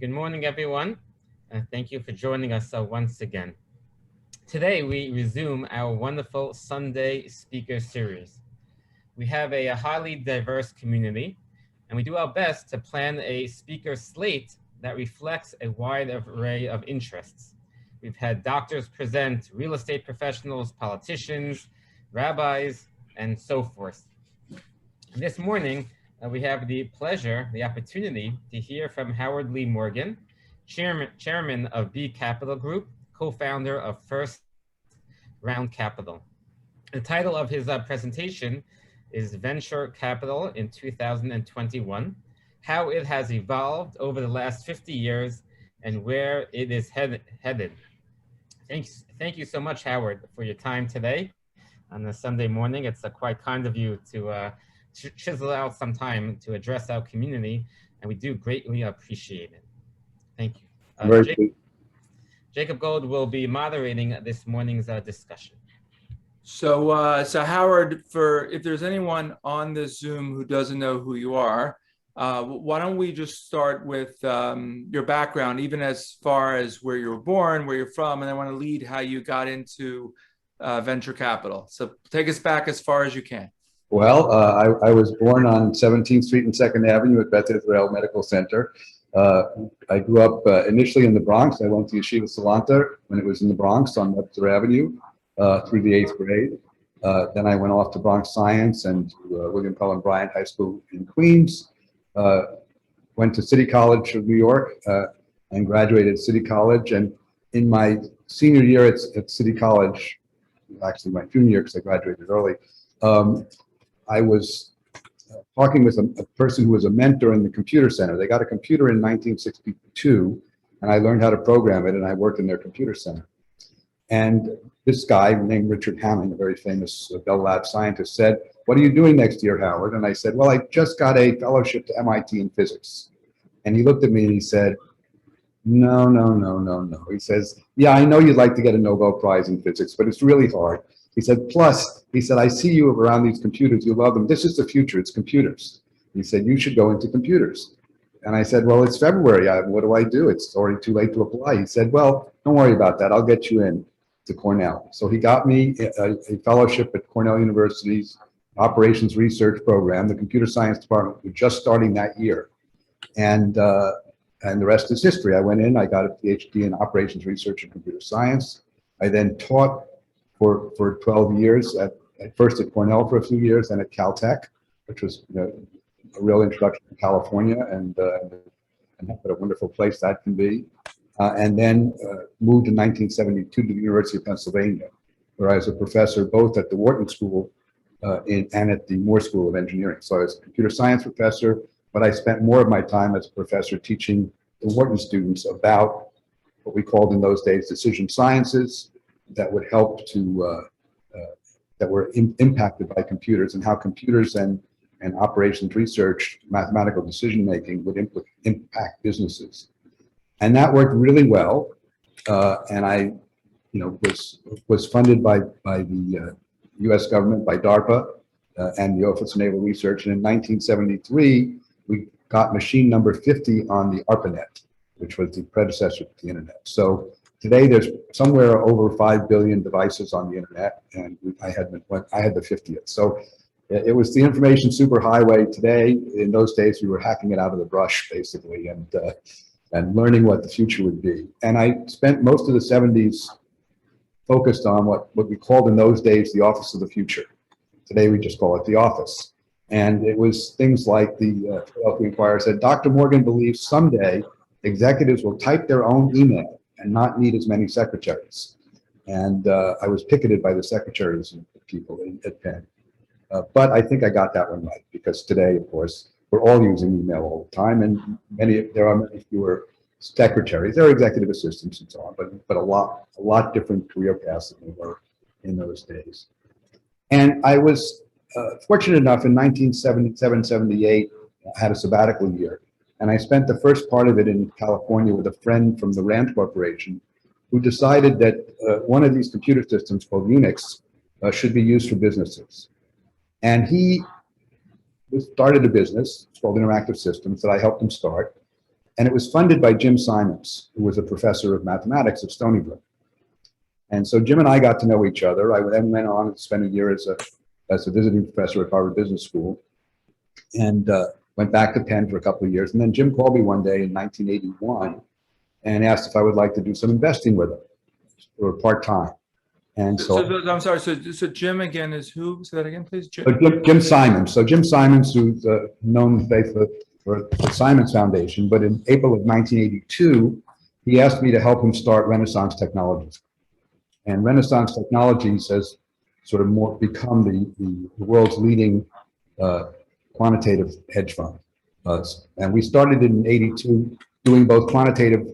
Good morning, everyone. Thank you for joining us once again. Today, we resume our wonderful Sunday speaker series. We have a highly diverse community, and we do our best to plan a speaker slate that reflects a wide array of interests. We've had doctors present, real estate professionals, politicians, rabbis, and so forth. And this morning, we have the pleasure, the opportunity to hear from Howard Lee Morgan, chairman of B Capital Group, co-founder of First Round Capital. The title of his presentation is Venture Capital in 2021, how it has evolved over the last 50 years and where it is headed. Thank you so much, Howard, for your time today on a Sunday morning. It's quite kind of you to chisel out some time to address our community, and we do greatly appreciate it. Thank you. Jacob Gold will be moderating this morning's discussion. So Howard, if there's anyone on this Zoom who doesn't know who you are, why don't we just start with your background, even as far as where you were born, where you're from, and I want to lead how you got into venture capital. So take us back as far as you can. Well, I was born on 17th Street and 2nd Avenue at Beth Israel Medical Center. I grew up initially in the Bronx. I went to Yeshiva Salanta when it was in the Bronx on Webster Avenue through the 8th grade. Then I went off to Bronx Science and to William Cullen Bryant High School in Queens. Went to City College of New York and graduated City College. And in my senior year at City College, actually my junior year because I graduated early, I was talking with a person who was a mentor in the computer center. They got a computer in 1962, and I learned how to program it, and I worked in their computer center. And this guy named Richard Hammond, a very famous Bell Lab scientist, said, "What are you doing next year, Howard?" And I said, "Well, I just got a fellowship to MIT in physics." And he looked at me and he said, "No, no, no, no, no." He says, "Yeah, I know you'd like to get a Nobel Prize in physics, but it's really hard." He said, "Plus," he said, "I see you around these computers. You love them. This is the future. It's computers." He said, "You should go into computers." And I said, "Well, it's February. What do I do? It's already too late to apply." He said, "Well, don't worry about that. I'll get you in to Cornell." So he got me a fellowship at Cornell University's Operations Research Program. The computer science department was just starting that year. And the rest is history. I went in, I got a PhD in operations research and computer science. I then taught for 12 years, at first at Cornell for a few years, then at Caltech, which was a real introduction to California and what a wonderful place that can be. And then moved in 1972 to the University of Pennsylvania, where I was a professor both at the Wharton School and at the Moore School of Engineering. So I was a computer science professor, but I spent more of my time as a professor teaching the Wharton students about what we called in those days decision sciences that would help to, that were impacted by computers, and how computers and operations research, mathematical decision making would impact businesses. And that worked really well. And I was funded by the US government, by DARPA and the Office of Naval Research. And in 1973, we got machine number 50 on the ARPANET, which was the predecessor to the internet. So today there's somewhere over 5 billion devices on the internet, and I had the 50th. So it was the information superhighway. Today, in those days, we were hacking it out of the brush, basically, and learning what the future would be. And I spent most of the 70s focused on what we called in those days the office of the future. Today, we just call it the office. And it was things like the Philadelphia Inquirer said, "Dr. Morgan believes someday executives will type their own email and not need as many secretaries." And I was picketed by the secretaries and people at Penn. But I think I got that one right, because today, of course, we're all using email all the time, and there are many fewer secretaries. There are executive assistants and so on, but a lot different career paths than there were in those days. And I was fortunate enough in 1977, 78, I had a sabbatical year. And I spent the first part of it in California with a friend from the Rand Corporation, who decided that one of these computer systems called Unix should be used for businesses. And he started a business called Interactive Systems that I helped him start. And it was funded by Jim Simons, who was a professor of mathematics at Stony Brook. And so Jim and I got to know each other. I then went on to spend a year as a visiting professor at Harvard Business School, and went back to Penn for a couple of years. And then Jim called me one day in 1981 and asked if I would like to do some investing with him, or part-time. And I'm sorry. So Jim again is who? Say that again, please. Jim Simons. So Jim Simons, who's known for the Simons Foundation, but in April of 1982, he asked me to help him start Renaissance Technologies. And Renaissance Technologies has sort of more become the world's leading quantitative hedge fund. And we started in '82 doing both quantitative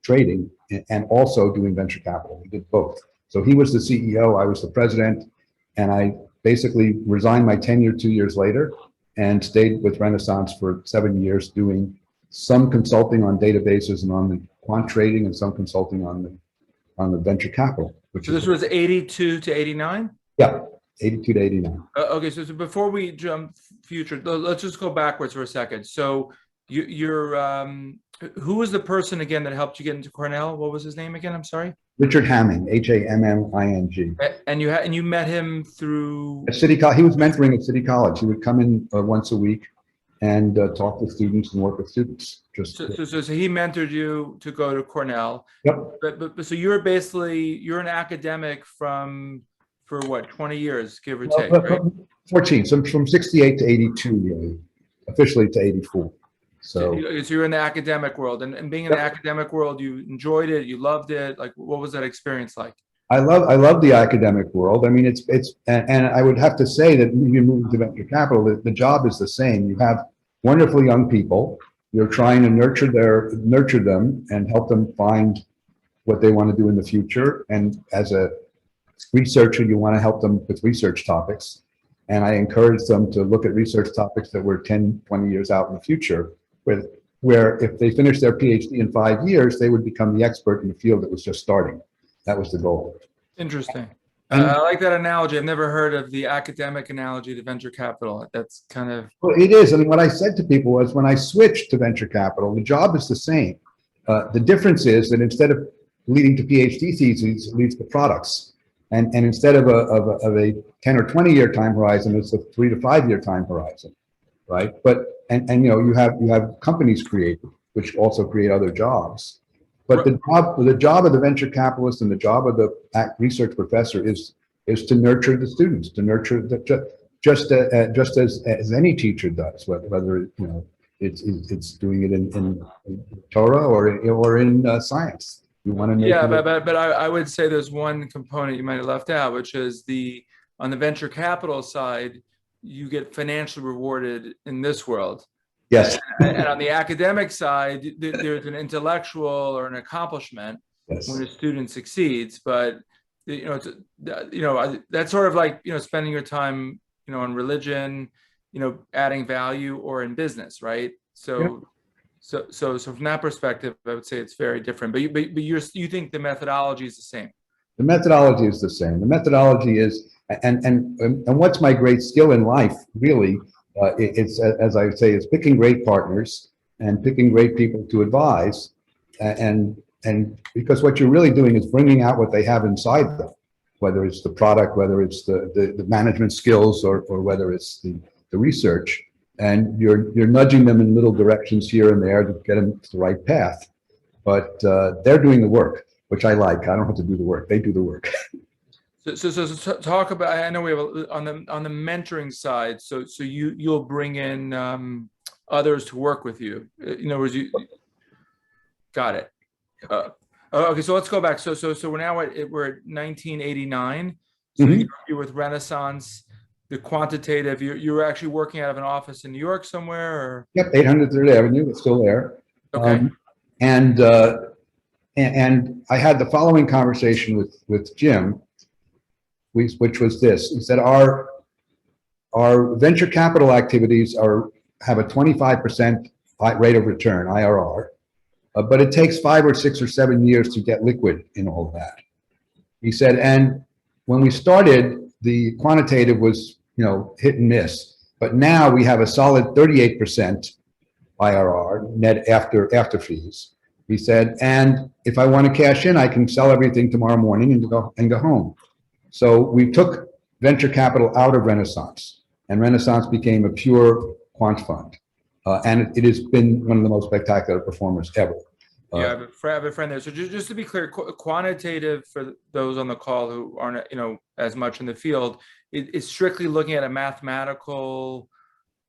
trading and also doing venture capital. We did both. So he was the CEO, I was the president, and I basically resigned my tenure 2 years later and stayed with Renaissance for 7 years, doing some consulting on databases and on the quant trading, and some consulting on the venture capital. So this was 82 to 89? Yeah, 82 to 89. Okay, so before we jump future, let's just go backwards for a second. So who was the person again that helped you get into Cornell? What was his name again? I'm sorry. Richard Hamming, Hamming. And you met him through at City College. He was mentoring at City College. He would come in once a week and talk with students and work with students. So he mentored you to go to Cornell. Yep. But so you're an academic for what, 20 years, give or take, right? 14. So from 68 to 82, really, officially to 84. So you're in the academic world, and being in the academic world, you enjoyed it, you loved it. Like, what was that experience like? I love the academic world. I mean, and I would have to say that when you move to venture capital, the job is the same. You have wonderful young people. You're trying to nurture them and help them find what they want to do in the future. And as a researcher, you want to help them with research topics. And I encourage them to look at research topics that were 10, 20 years out in the future, where if they finish their PhD in 5 years, they would become the expert in the field that was just starting. That was the goal. Interesting. I like that analogy. I've never heard of the academic analogy to venture capital. That's kind of... Well, it is. And what I said to people was, when I switched to venture capital, the job is the same. The difference is that instead of leading to PhD theses, it leads to products. And instead of a 10 or 20 year time horizon, it's a 3 to 5 year time horizon, right? But and you know, you have companies created, which also create other jobs. But the job of the venture capitalist and the job of the research professor is to nurture the students, to nurture just as any teacher does, whether you know it's doing it in Torah or in science. You want to make but I would say there's one component you might have left out, which is on the venture capital side, you get financially rewarded in this world. Yes. And on the academic side, there's an intellectual or an accomplishment when a student succeeds. But that's sort of like spending your time on religion, adding value, or in business, right? So from that perspective, I would say it's very different. But you think the methodology is the same? The methodology is the same. The methodology is, and what's my great skill in life, really, it's, as I say, is picking great partners and picking great people to advise, and because what you're really doing is bringing out what they have inside them, whether it's the product, whether it's the management skills, or whether it's the research, and you're nudging them in little directions here and there to get them to the right path. But they're doing the work, which I like. I don't have to do the work; they do the work. So talk about. I know we have on the mentoring side. So you'll bring in others to work with you. In other words, you got it. Okay, so let's go back. So we're now we're at 1989. So you're with Renaissance, the Quantitative. You were actually working out of an office in New York somewhere, or? Yep, 800 3rd Avenue. It's still there. Okay. And I had the following conversation with Jim, which was this. He said, our venture capital activities have a 25% rate of return, IRR, but it takes 5 or 6 or 7 years to get liquid in all of that. He said, and when we started, the quantitative was hit and miss, but now we have a solid 38% IRR, net after fees. He said, and if I want to cash in, I can sell everything tomorrow morning and go home. So we took venture capital out of Renaissance, and Renaissance became a pure quant fund. And it has been one of the most spectacular performers ever. Yeah, I have a friend there. So just to be clear, quantitative, for those on the call who aren't, as much in the field, is strictly looking at a mathematical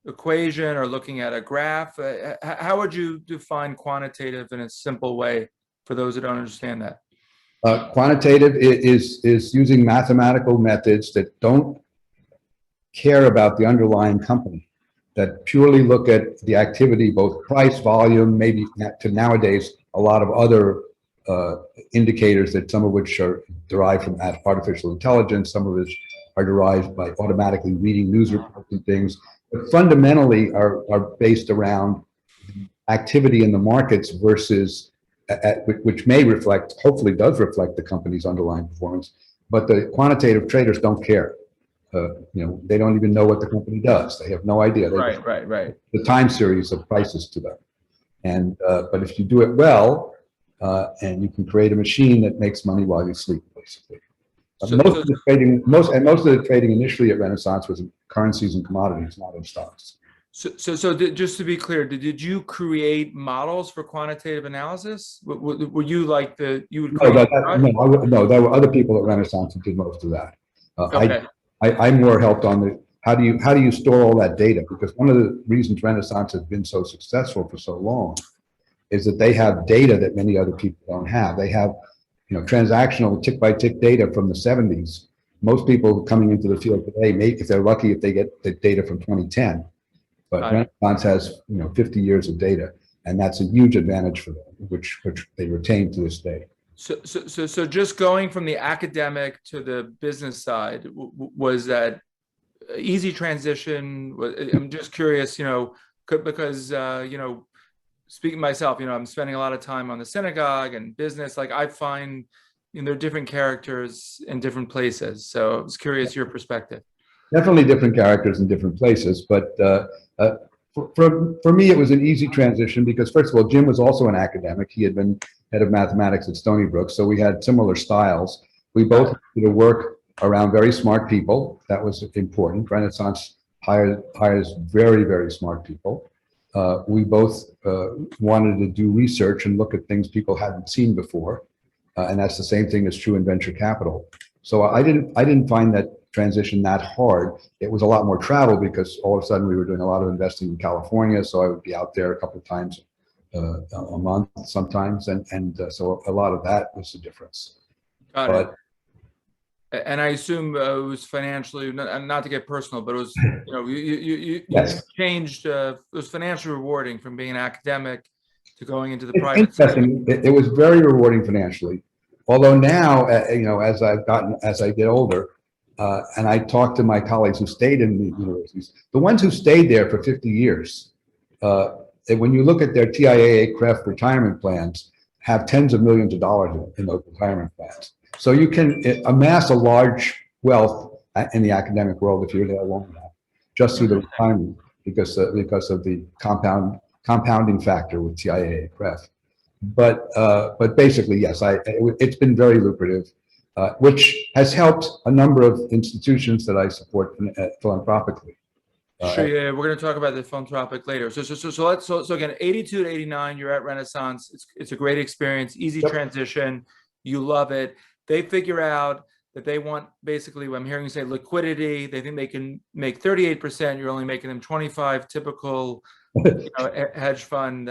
equation or looking at a graph. How would you define quantitative in a simple way for those who don't understand that? Quantitative is using mathematical methods that don't care about the underlying company, that purely look at the activity, both price, volume, maybe to nowadays a lot of other indicators, that some of which are derived from artificial intelligence, some of which are derived by automatically reading news reports and things, but fundamentally are based around activity in the markets versus, which may reflect, hopefully does reflect, the company's underlying performance. But the quantitative traders don't care. They don't even know what the company does. They have no idea. Right. The time series of prices to them. And but if you do it well, and you can create a machine that makes money while you sleep, basically. Most of the trading initially at Renaissance was in currencies and commodities, not in stocks. So just to be clear, did you create models for quantitative analysis? Were you like you would create? No, there were other people at Renaissance who did most of that. Okay. I more helped on the how do you store all that data? Because one of the reasons Renaissance has been so successful for so long is that they have data that many other people don't have. They have, transactional tick-by-tick data from the 70s. Most people coming into the field today, if they're lucky, if they get the data from 2010. But Renaissance has, 50 years of data, and that's a huge advantage for them, which they retain to this day. So just going from the academic to the business side, was that easy transition? I'm just curious, because speaking myself, I'm spending a lot of time on the synagogue and business. Like, I find, there are different characters in different places. So I was curious your perspective. Definitely different characters in different places, but for me, it was an easy transition because, first of all, Jim was also an academic. He had been head of mathematics at Stony Brook, so we had similar styles. We both had to work around very smart people. That was important. Renaissance hires very, very smart people. We both wanted to do research and look at things people hadn't seen before, and that's the same thing is true in venture capital. So I didn't find that transition that hard. It was a lot more travel because all of a sudden we were doing a lot of investing in California, so I would be out there a couple of times a month sometimes, and so a lot of that was the difference. Got it. And I assume it was financially, not to get personal, but it was, you changed, it was financially rewarding from being an academic to going into the private sector. It was very rewarding financially. Although now, as I get older, and I talk to my colleagues who stayed in the universities, the ones who stayed there for 50 years, when you look at their TIAA CREF retirement plans, have tens of millions of dollars in those retirement plans. So you can amass a large wealth in the academic world if you're there long enough, just through the retirement, because of the compounding factor with TIAA CREF. But basically, yes, it's been very lucrative, which has helped a number of institutions that I support philanthropically. Sure, yeah, we're going to talk about the philanthropic later. So again, 82 to 89, you're at Renaissance. It's a great experience, easy transition. You love it. They figure out that they want, basically, what I'm hearing you say, liquidity. They think they can make 38%. You're only making them 25. Typical, hedge fund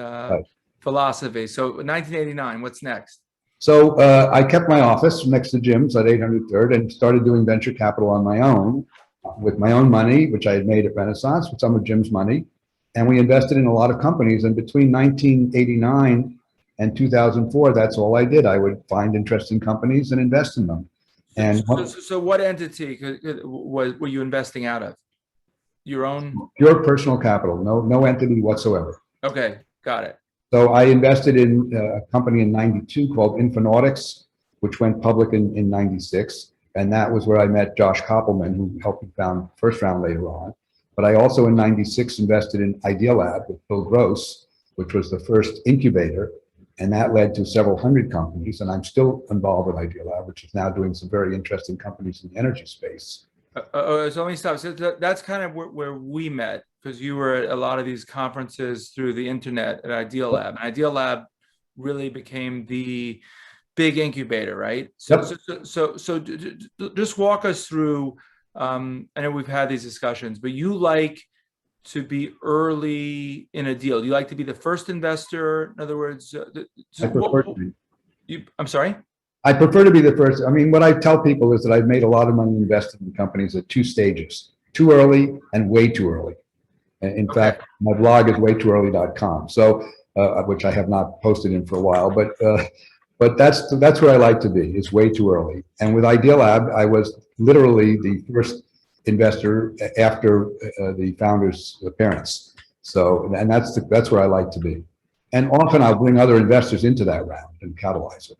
philosophy. So 1989, what's next? So I kept my office next to Jim's at 803rd and started doing venture capital on my own, with my own money, which I had made at Renaissance, with some of Jim's money. And we invested in a lot of companies. And between 1989 and 2004, that's all I did. I would find interesting companies and invest in them. And so what entity were you investing out of? Your own? Pure personal capital, no entity whatsoever. Okay, got it. So I invested in a company in 92 called Infonautics, which went public in 96. And that was where I met Josh Koppelman, who helped me found First Round later on. But I also in 96 invested in Idealab with Bill Gross, which was the first incubator. And that led to several hundred companies. And I'm still involved with Idealab, which is now doing some very interesting companies in the energy space. So let me stop. So that's kind of where we met, because you were at a lot of these conferences through the internet at Idealab. And Idealab really became the big incubator, right? So, Yep. so just walk us through. I know we've had these discussions, but you like to be early in a deal. You like to be the first investor. In other words, I prefer to be. I'm sorry? I prefer to be the first. I mean, what I tell people is that I've made a lot of money investing in companies at two stages: too early and way too early. In fact, my blog is waytooearly.com. So, which I have not posted in for a while, but that's where I like to be, is way too early. And with Idealab, I was literally the first investor after the founder's parents. So, and that's where I like to be. And often I'll bring other investors into that round and catalyze it.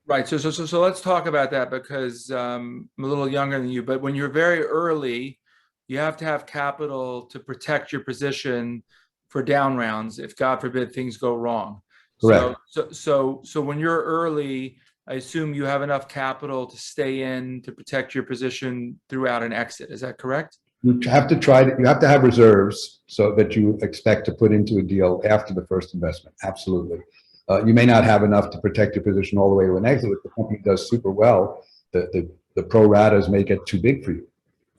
Right. So let's talk about that, because I'm a little younger than you, but when you're very early, you have to have capital to protect your position for down rounds if, God forbid, things go wrong. Correct. So when you're early, I assume you have enough capital to stay in to protect your position throughout an exit. Is that correct? You have to have reserves so that you expect to put into a deal after the first investment. Absolutely. You may not have enough to protect your position all the way to an exit. If the company does super well, the pro ratas may get too big for you.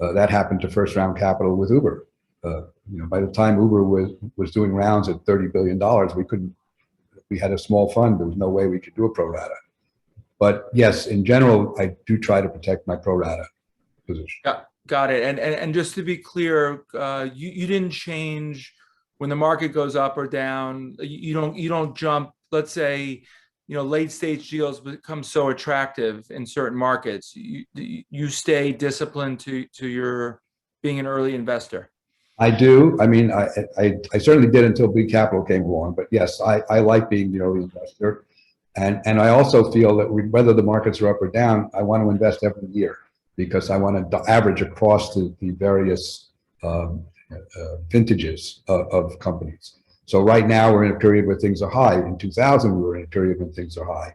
That happened to first round capital with Uber. By the time Uber was doing rounds at $30 billion, we had a small fund. There was no way we could do a pro rata. But yes, in general, I do try to protect my pro rata position. Got it. And just to be clear, you didn't change when the market goes up or down. You don't jump. Let's say, late stage deals become so attractive in certain markets. You stay disciplined to your being an early investor. I do. I mean, I certainly did until big capital came along. But yes, I like being the early investor. And I also feel that whether the markets are up or down, I want to invest every year, because I want to average across the various vintages of companies. So right now we're in a period where things are high. In 2000, we were in a period when things are high.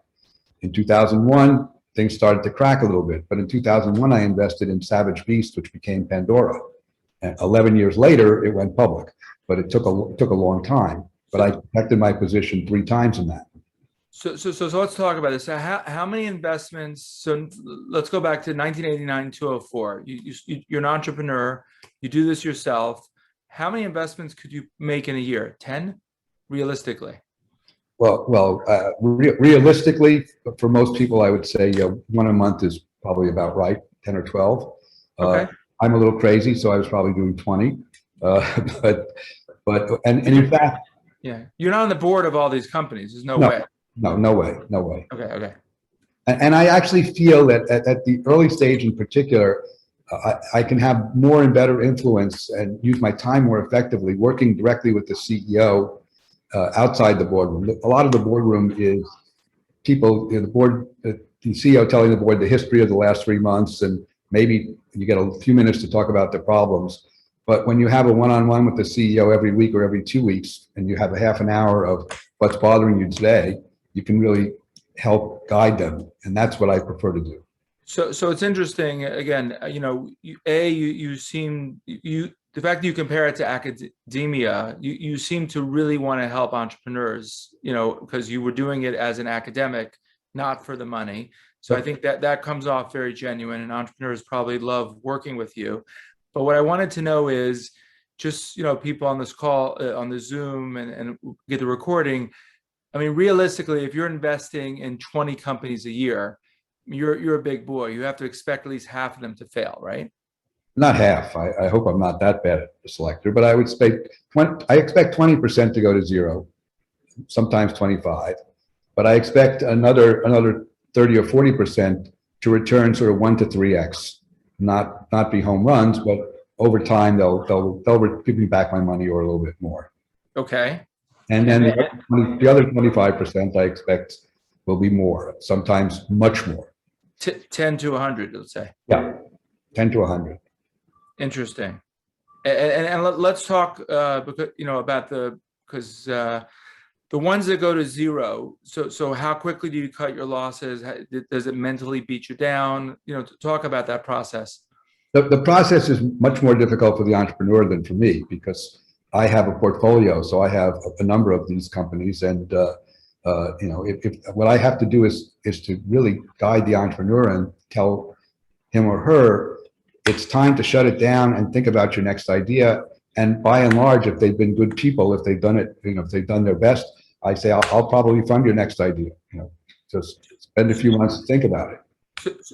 In 2001, things started to crack a little bit. But in 2001, I invested in Savage Beast, which became Pandora. And 11 years later, it went public. But it took a long time. But I protected my position 3 times in that. So let's talk about this. So how many investments? So let's go back to 1989, 2004. You're an entrepreneur. You do this yourself. How many investments could you make in a year? 10, realistically? Well, realistically, for most people, I would say one a month is probably about right, 10 or 12. Okay. I'm a little crazy, so I was probably doing 20. But in fact, yeah, you're not on the board of all these companies. There's no way. No way. Okay. And I actually feel that at the early stage in particular, I can have more and better influence and use my time more effectively working directly with the CEO outside the boardroom. A lot of the boardroom is people in the board, the CEO telling the board the history of the last 3 months, and maybe you get a few minutes to talk about the problems. But when you have a one-on-one with the CEO every week or every 2 weeks, and you have a half an hour of what's bothering you today, you can really help guide them. And that's what I prefer to do. So it's interesting. Again, you seem, the fact that you compare it to academia, you seem to really want to help entrepreneurs, because you were doing it as an academic, not for the money. So I think that comes off very genuine, and entrepreneurs probably love working with you. But what I wanted to know is just, people on this call, on the Zoom and get the recording. I mean, realistically, if you're investing in 20 companies a year, you're a big boy. You have to expect at least half of them to fail, right? Not half. I hope I'm not that bad at the selector, but I expect 20% to go to zero, sometimes 25. But I expect another 30 or 40% to return sort of 1 to 3x, not be home runs, but over time they'll give me back my money or a little bit more. Okay. And then the other 25% I expect will be more, sometimes much more. 10 to 100, let's say. Yeah, 10 to 100. Interesting. And let's talk because the ones that go to zero, so how quickly do you cut your losses? Does it mentally beat you down? Talk about that process. The process is much more difficult for the entrepreneur than for me because I have a portfolio. So I have a number of these companies, and if what I have to do is to really guide the entrepreneur and tell him or her it's time to shut it down and think about your next idea. And by and large, if they've been good people, if they've done it, if they've done their best, I say I'll probably fund your next idea. Just spend a few months to think about it.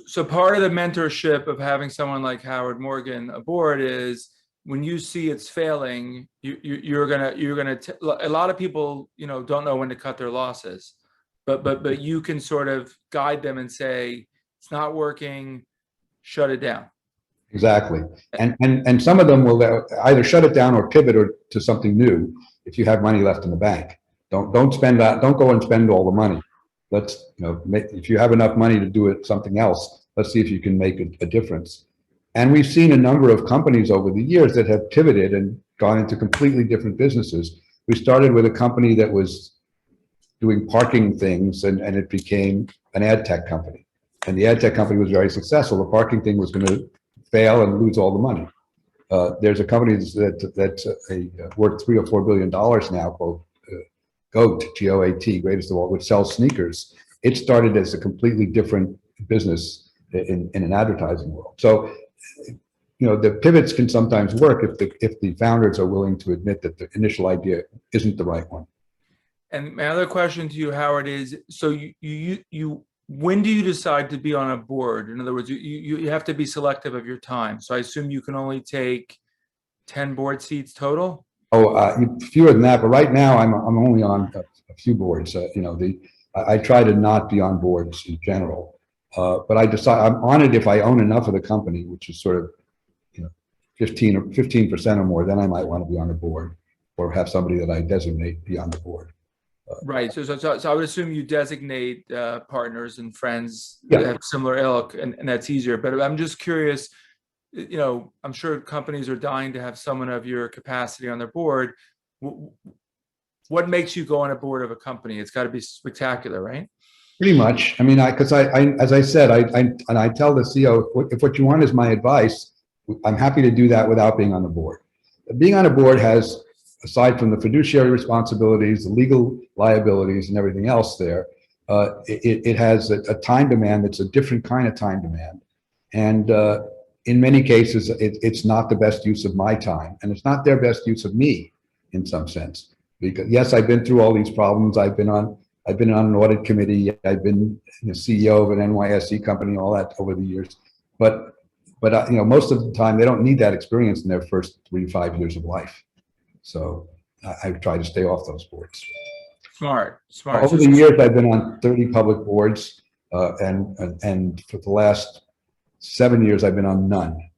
So part of the mentorship of having someone like Howard Morgan aboard is when you see it's failing, you're gonna a lot of people don't know when to cut their losses, but you can sort of guide them and say it's not working, shut it down. Exactly, and some of them will either shut it down or pivot or to something new if you have money left in the bank. Don't spend that. Don't go and spend all the money. Let's if you have enough money to do it something else, let's see if you can make a difference. And we've seen a number of companies over the years that have pivoted and gone into completely different businesses. We started with a company that was doing parking things, and it became an ad tech company. And the ad tech company was very successful. The parking thing was going to fail and lose all the money. There's a company that's worth $3 or $4 billion now called GOAT, G-O-A-T, greatest of all, which sells sneakers. It started as a completely different business in an advertising world. So, the pivots can sometimes work if the founders are willing to admit that the initial idea isn't the right one. And my other question to you, Howard, is so you when do you decide to be on a board? In other words, you have to be selective of your time. So I assume you can only take 10 board seats total? Oh, fewer than that, but right now I'm only on a few boards. I try to not be on boards in general, but I decide I'm on it if I own enough of the company, which is sort of 15% or more. Then I might want to be on the board, or have somebody that I designate be on the board. Right. So I would assume you designate partners and friends that have similar ilk, and that's easier. But I'm just curious. I'm sure companies are dying to have someone of your capacity on their board. What makes you go on a board of a company? It's got to be spectacular, right? Pretty much. I mean, because as I said, I tell the CEO, if what you want is my advice, I'm happy to do that without being on the board. Being on a board has, aside from the fiduciary responsibilities, the legal liabilities, and everything else there, it has a time demand that's a different kind of time demand. And in many cases, it's not the best use of my time, and it's not their best use of me in some sense. Because yes, I've been through all these problems. I've been on an audit committee. I've been the CEO of an NYSE company, all that over the years. But most of the time they don't need that experience in their first 3 to 5 years of life. So I try to stay off those boards. Smart. Over the years, I've been on 30 public boards, and for the last 7 years, I've been on none.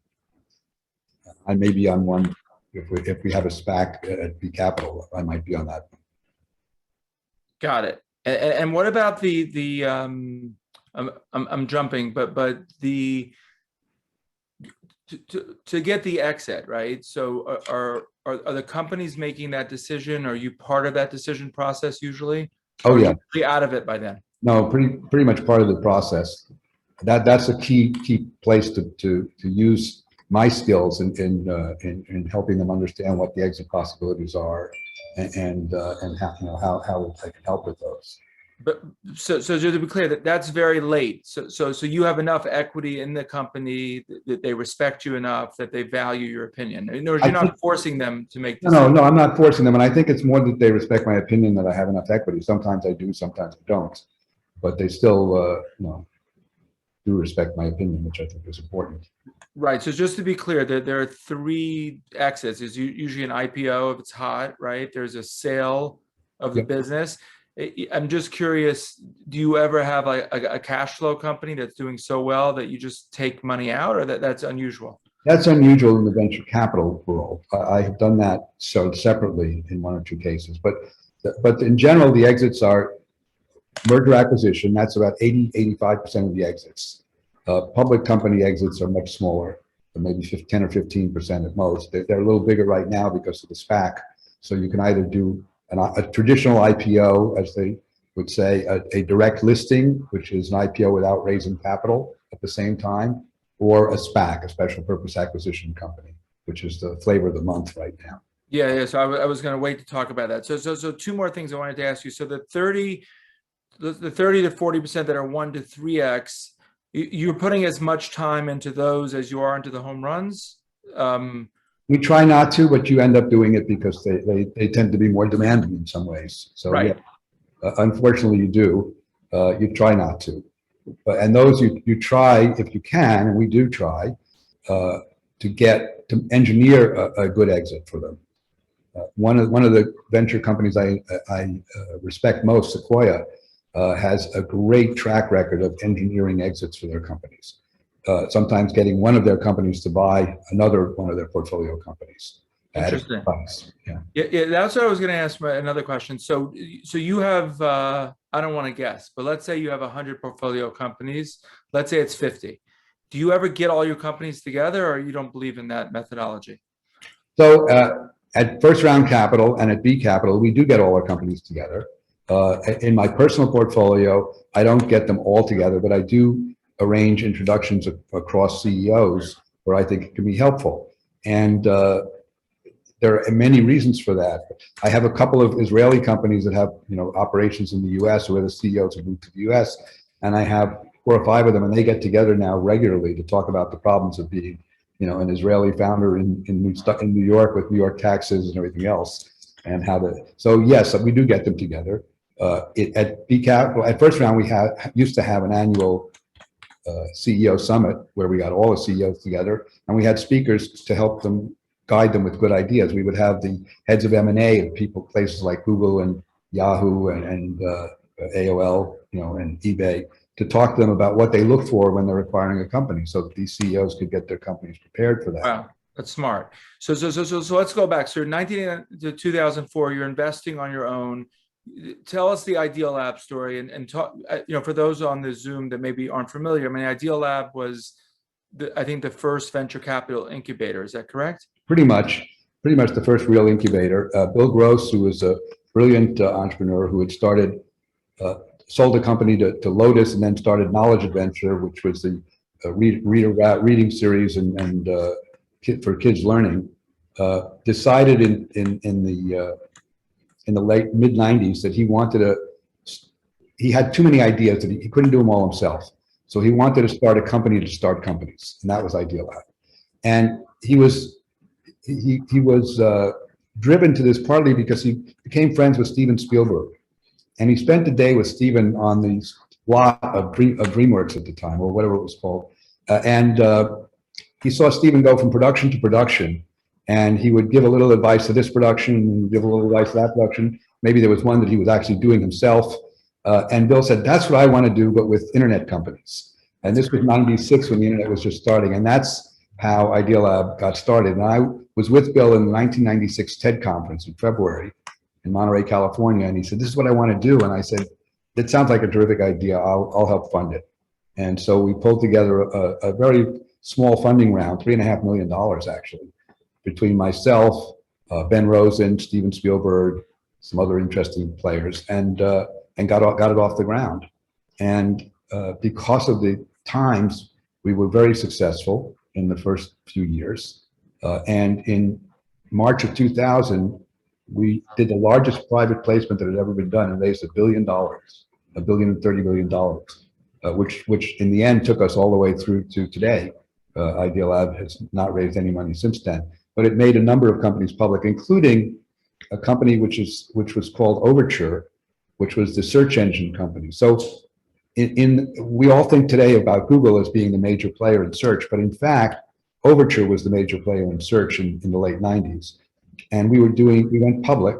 I may be on one if we have a SPAC at B Capital. I might be on that one. Got it. And what about the I'm jumping, but the to get the exit, right? So are the companies making that decision? Are you part of that decision process usually? Oh yeah. Are you out of it by then? No, pretty much part of the process. That's a key place to use my skills in helping them understand what the exit possibilities are and how I can help with those. But so just to be clear, that's very late. So you have enough equity in the company that they respect you enough that they value your opinion. In other words, you're not forcing them to make decisions. No, I'm not forcing them, and I think it's more that they respect my opinion that I have enough equity. Sometimes I do, sometimes I don't, but they still do respect my opinion, which I think is important. Right. So just to be clear, there are 3 exits. There's usually an IPO if it's hot, right? There's a sale of the business. I'm just curious, do you ever have a cash flow company that's doing so well that you just take money out, or that's unusual? That's unusual in the venture capital world. I have done that separately in 1 or 2 cases, but in general, the exits are merger acquisition. That's about 85% of the exits. Public company exits are much smaller, maybe 10 or 15% at most. They're a little bigger right now because of the SPAC. So you can either do a traditional IPO, as they would say, a direct listing, which is an IPO without raising capital at the same time, or a SPAC, a special purpose acquisition company, which is the flavor of the month right now. Yeah. So I was going to wait to talk about that. So two more things I wanted to ask you. So the 30 to 40% that are 1 to 3x, you're putting as much time into those as you are into the home runs. We try not to, but you end up doing it because they tend to be more demanding in some ways. So right. Yeah, unfortunately you do. You try not to. And those you try, if you can, and we do try, to engineer a good exit for them. One of the venture companies I respect most, Sequoia, has a great track record of engineering exits for their companies. Sometimes getting one of their companies to buy another one of their portfolio companies. Interesting. Yeah. Yeah, that's what I was going to ask. Another question. So you have, I don't want to guess, but let's say you have 100 portfolio companies. Let's say it's 50. Do you ever get all your companies together, or you don't believe in that methodology? So at first round capital and at B capital, we do get all our companies together. In my personal portfolio, I don't get them all together, but I do arrange introductions across CEOs where I think it can be helpful. And there are many reasons for that. I have a couple of Israeli companies that have, operations in the U.S. where the CEOs have moved to the U.S. And I have 4 or 5 of them, and they get together now regularly to talk about the problems of being, an Israeli founder in New York with New York taxes and everything else, and how to. So yes, we do get them together. At B Capital, at first round, we used to have an annual CEO summit where we got all the CEOs together, and we had speakers to help them, guide them with good ideas. We would have the heads of M&A of places like Google and Yahoo and AOL, and eBay, to talk to them about what they look for when they're acquiring a company, so that these CEOs could get their companies prepared for that. Wow, that's smart. So let's go back. So 1980 to 2004, you're investing on your own. Tell us the Ideal Lab story, and talk. For those on the Zoom that maybe aren't familiar, I mean, Ideal Lab was, I think, the first venture capital incubator. Is that correct? Pretty much the first real incubator. Bill Gross, who was a brilliant entrepreneur who had sold a company to Lotus and then started Knowledge Adventure, which was the reading series and for kids learning, decided in the late mid-90s that he had too many ideas that he couldn't do them all himself. So he wanted to start a company to start companies, and that was Ideal Lab. And he was driven to this partly because he became friends with Steven Spielberg. And he spent a day with Steven on the lot of DreamWorks at the time, or whatever it was called. He saw Steven go from production to production, and he would give a little advice to this production, and give a little advice to that production. Maybe there was one that he was actually doing himself. And Bill said, that's what I want to do, but with internet companies. And this was 96 when the internet was just starting. And that's how Ideal Lab got started. And I was with Bill in the 1996 TED conference in February in Monterey, California. And he said, this is what I want to do. And I said, that sounds like a terrific idea. I'll help fund it. And so we pulled together a very small funding round, $3.5 million actually, between myself, Ben Rosen, Steven Spielberg, some other interesting players, and got it off the ground. And because of the times, we were very successful in the first few years. And in March of 2000, we did the largest private placement that had ever been done and raised $1 billion, $1.03 billion, which in the end took us all the way through to today. Ideal Lab has not raised any money since then, but it made a number of companies public, including a company which was called Overture, which was the search engine company. So we all think today about Google as being the major player in search, but in fact, Overture was the major player in search in the late 90s. And we went public,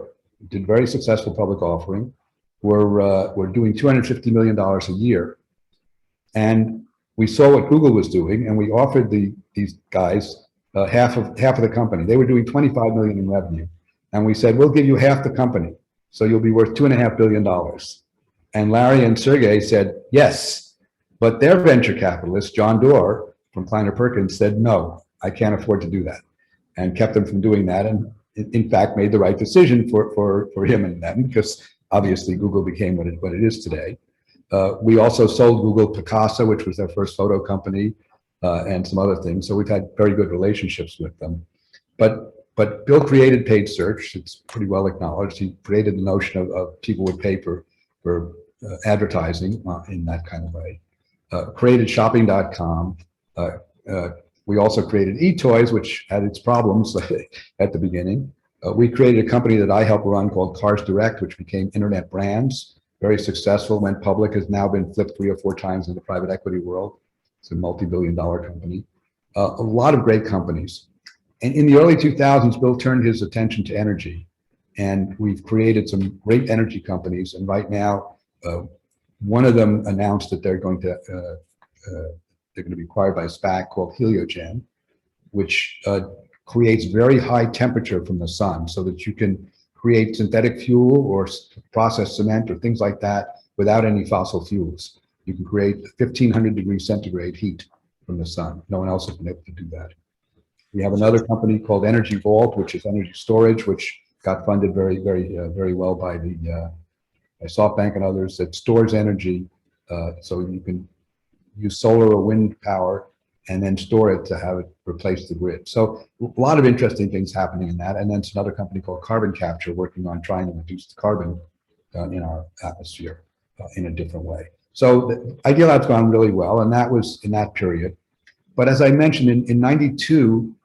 did very successful public offering. We're doing $250 million a year. And we saw what Google was doing, and we offered these guys half of the company. They were doing 25 million in revenue. And we said, we'll give you half the company, so you'll be worth $2.5 billion. And Larry and Sergey said, yes. But their venture capitalist, John Doerr from Kleiner Perkins, said, no, I can't afford to do that, and kept them from doing that. And in fact, made the right decision for him and them, because obviously Google became what it is today. We also sold Google Picasa, which was their first photo company, and some other things. So we've had very good relationships with them. But Bill created paid search. It's pretty well acknowledged. He created the notion of people would pay for advertising in that kind of way. Created shopping.com. We also created eToys, which had its problems at the beginning. We created a company that I helped run called Cars Direct, which became Internet Brands. Very successful, went public, has now been flipped 3 or 4 times in the private equity world. It's a multi-billion-dollar company. A lot of great companies. And in the early 2000s, Bill turned his attention to energy. And we've created some great energy companies. And right now, one of them announced that they're going to be acquired by a SPAC called Heliogen, which creates very high temperature from the sun so that you can create synthetic fuel or process cement or things like that without any fossil fuels. You can create 1500 degrees centigrade heat from the sun. No one else has been able to do that. We have another company called Energy Vault, which is energy storage, which got funded very well by by SoftBank and others, that stores energy, so you can use solar or wind power and then store it to have it replace the grid. So a lot of interesting things happening in that. And then it's another company called Carbon Capture working on trying to reduce the carbon in our atmosphere in a different way. So the Ideal Lab's gone really well, and that was in that period. But as I mentioned, in 92,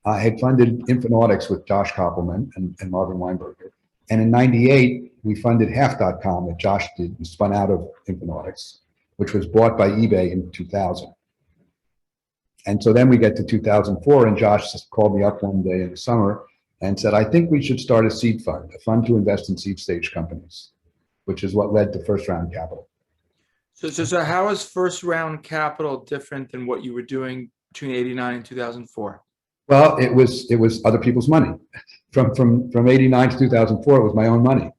I had funded Infonautics with Josh Koppelman and Marvin Weinberger. And in 98, we funded Half.com that Josh did and spun out of Infonautics, which was bought by eBay in 2000. And so then we get to 2004, and Josh just called me up one day in the summer and said, I think we should start a seed fund, a fund to invest in seed stage companies, which is what led to first round capital. So how is first round capital different than what you were doing between 89 and 2004? Well, it was other people's money. From 89 to 2004, it was my own money.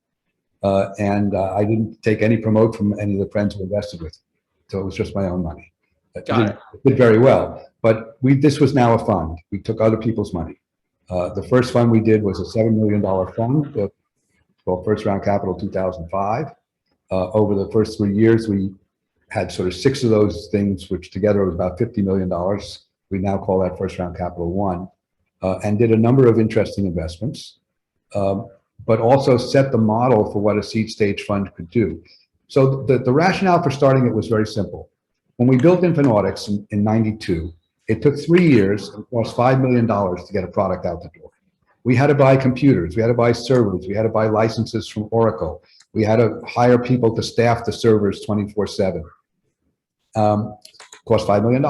I didn't take any promote from any of the friends who invested with. So it was just my own money. It did very well. But this was now a fund. We took other people's money. The first fund we did was a $7 million fund called First Round Capital 2005. Over the first 3 years, we had sort of 6 of those things, which together was about $50 million. We now call that First Round Capital 1, and did a number of interesting investments, but also set the model for what a seed stage fund could do. So the rationale for starting it was very simple. When we built Infonautics in 92, it took 3 years and cost $5 million to get a product out the door. We had to buy computers, we had to buy servers, we had to buy licenses from Oracle, we had to hire people to staff the servers 24/7. Cost $5 million.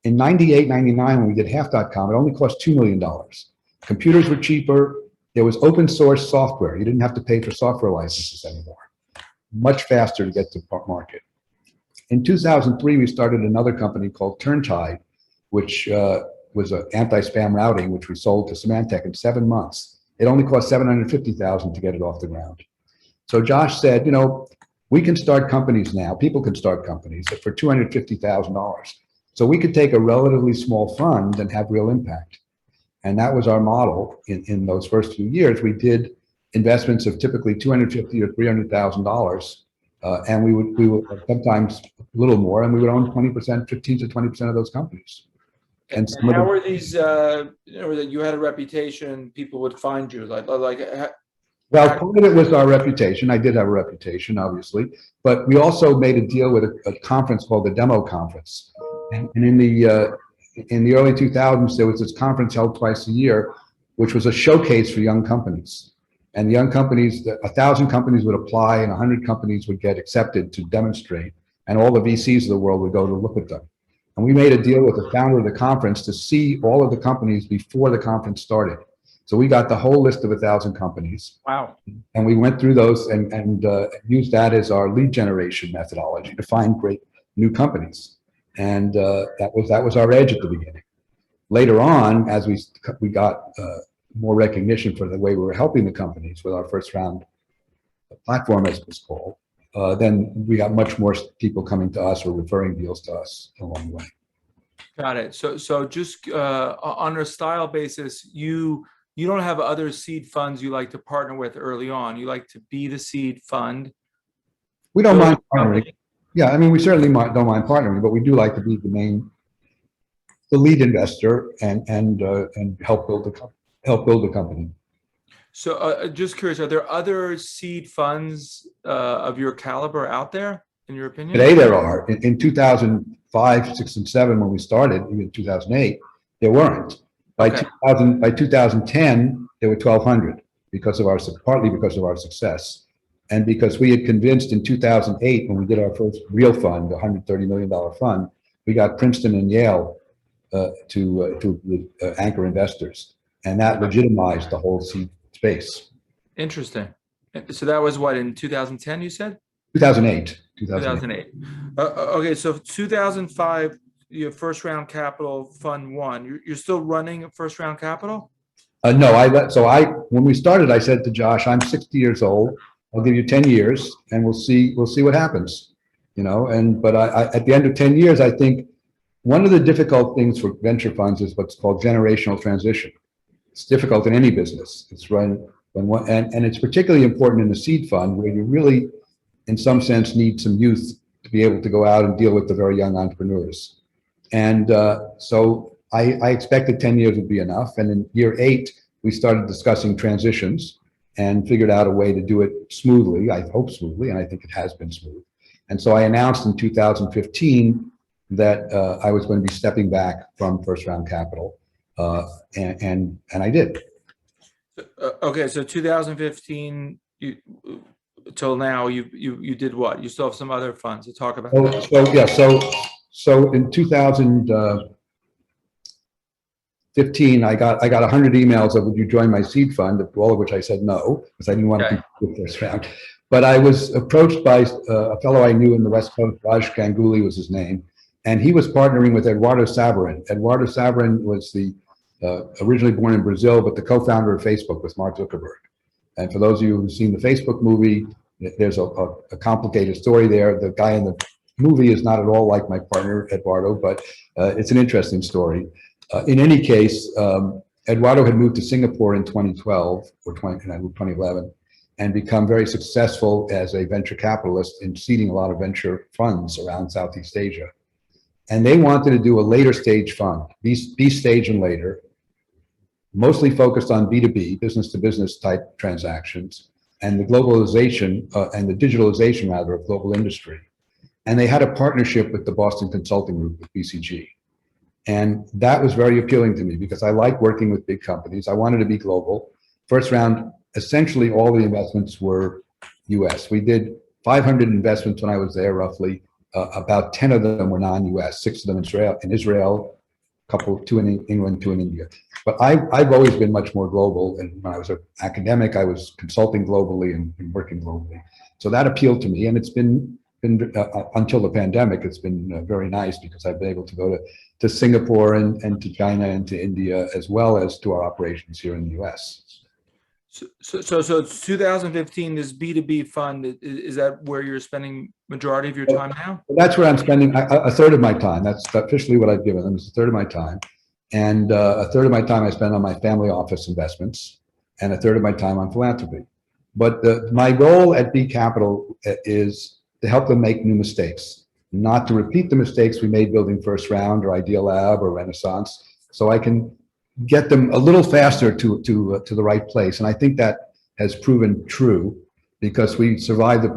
In 98, 99, when we did Half.com, it only cost $2 million. Computers were cheaper. There was open source software. You didn't have to pay for software licenses anymore. Much faster to get to market. In 2003, we started another company called Turntide, which was an anti-spam routing, which we sold to Symantec in 7 months. It only cost $750,000 to get it off the ground. So Josh said, you know, we can start companies now. People can start companies for $250,000. So we could take a relatively small fund and have real impact. And that was our model in those first few years. We did investments of typically $250,000 or $300,000. And we would sometimes a little more, and we would own 20%, 15 to 20% of those companies. And how were these, you had a reputation, people would find you, well, part of it was our reputation. I did have a reputation, obviously, but we also made a deal with a conference called the Demo Conference. And in the early 2000s, there was this conference held twice a year, which was a showcase for young companies. And the young companies, 1,000 companies would apply and 100 companies would get accepted to demonstrate. And all the VCs of the world would go to look at them. And we made a deal with the founder of the conference to see all of the companies before the conference started. So we got the whole list of 1,000 companies. Wow. And we went through those and used that as our lead generation methodology to find great new companies. And that was our edge at the beginning. Later on, as we got more recognition for the way we were helping the companies with our first round platform, as it was called, then we got much more people coming to us or referring deals to us along the way. Got it. So just on a style basis, you you don't have other seed funds you like to partner with early on. You like to be the seed fund. We don't build mind a company. partnering. Yeah, I mean, we certainly don't mind partnering, but we do like to be the lead investor and help build the company. So just curious, are there other seed funds of your caliber out there, in your opinion? Today there are. In 2005, 6, and 7, when we started, even 2008, there weren't. By Okay. 2010, there were 1,200 partly because of our success, and because we had convinced in 2008 when we did our first real fund, $130 million fund, we got Princeton and Yale to anchor investors, and that legitimized the whole seed space. Interesting. So that was what, in 2010, you said? 2008. 2008. Okay, so 2005, your first round capital fund one. You're still running first round capital? No, when we started, I said to Josh, I'm 60 years old. I'll give you 10 years and we'll see what happens, but at the end of 10 years, I think one of the difficult things for venture funds is what's called generational transition. It's difficult in any business. It's and it's particularly important in a seed fund where you really, in some sense, need some youth to be able to go out and deal with the very young entrepreneurs. And so I expected 10 years would be enough. And in year 8, we started discussing transitions and figured out a way to do it smoothly, I hope smoothly, and I think it has been smooth. And so I announced in 2015 that I was going to be stepping back from first round capital, and I did. Okay, so 2015, till now, you did what? You still have some other funds to talk about. So in 2015, I got 100 emails of, would you join my seed fund? All of which I said no, because I didn't want to compete with first round. But I was approached by a fellow I knew in the West Coast, Raj Ganguly was his name, and he was partnering with Eduardo Saverin. Eduardo Saverin was originally born in Brazil, but the co-founder of Facebook with Mark Zuckerberg. And for those of you who've seen the Facebook movie, there's a complicated story there. The guy in the movie is not at all like my partner, Eduardo, but it's an interesting story. In any case, Eduardo had moved to Singapore in 2012, and I moved 2011, and become very successful as a venture capitalist in seeding a lot of venture funds around Southeast Asia. And they wanted to do a later stage fund, B stage and later, mostly focused on B2B, business to business type transactions, and the globalization and the digitalization rather of global industry. And they had a partnership with the Boston Consulting Group with BCG. And that was very appealing to me because I like working with big companies. I wanted to be global. First round, essentially all the investments were US. We did 500 investments when I was there, roughly. About 10 of them were non-US, 6 of them in Israel, two in England, 2 in India. But I've always been much more global. And when I was an academic, I was consulting globally and working globally. So that appealed to me. And it's been until the pandemic, it's been very nice because I've been able to go to Singapore and to China and to India, as well as to our operations here in the US. So 2015, this B2B fund, is that where you're spending majority of your time now? That's where I'm spending a third of my time. That's officially what I've given them. It's a third of my time. And a third of my time I spend on my family office investments and a third of my time on philanthropy. But my goal at B Capital is to help them make new mistakes, not to repeat the mistakes we made building First Round or Idea Lab or Renaissance, so I can get them a little faster to the right place. And I think that has proven true because we survived the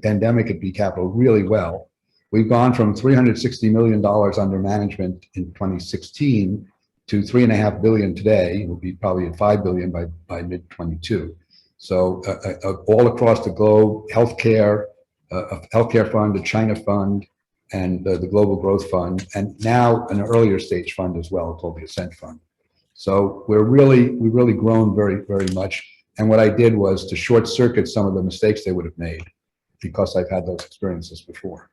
pandemic at B Capital really well. We've gone from $360 million under management in 2016 to $3.5 billion today. We'll be probably at $5 billion by mid-22. So all across the globe, healthcare, a healthcare fund, a China fund, and the Global Growth Fund, and now an earlier stage fund as well called the Ascent Fund. So we've really grown very, very much. And what I did was to short circuit some of the mistakes they would have made because I've had those experiences before.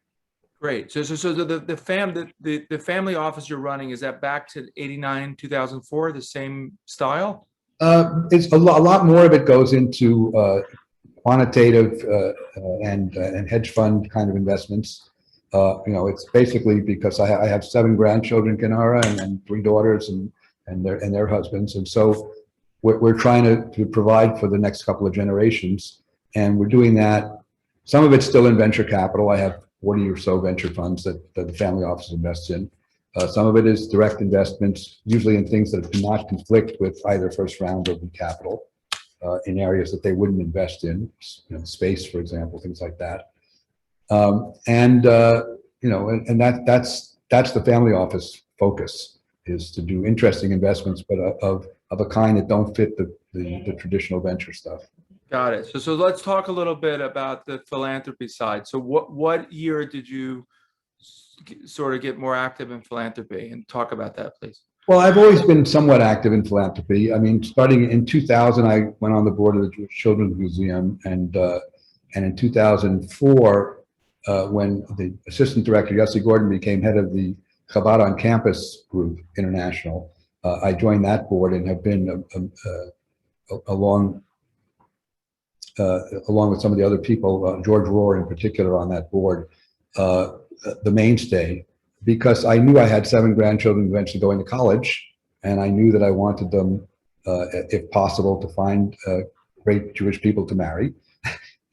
Great. So the family office you're running, is that back to 89, 2004, the same style? It's a lot more of it goes into quantitative and hedge fund kind of investments. It's basically because I have 7 grandchildren, Kenara, and 3 daughters and their husbands, and so we're trying to provide for the next couple of generations. And we're doing that. Some of it's still in venture capital. I have 40 or so venture funds that the family office invests in. Some of it is direct investments, usually in things that do not conflict with either first round or B capital, in areas that they wouldn't invest in, space, for example, things like that. And that's the family office focus, is to do interesting investments, but of a kind that don't fit the traditional venture stuff. Got it. So let's talk a little bit about the philanthropy side. So what year did you sort of get more active in philanthropy, and talk about that, please? Well, I've always been somewhat active in philanthropy. I mean, starting in 2000, I went on the board of the Jewish Children's Museum, and in 2004, when the assistant director Yossi Gordon became head of the Chabad on Campus Group International, I joined that board and have been along with some of the other people, George Rohr in particular, on that board, the mainstay, because I knew I had 7 grandchildren eventually going to college, and I knew that I wanted them, if possible, to find great Jewish people to marry.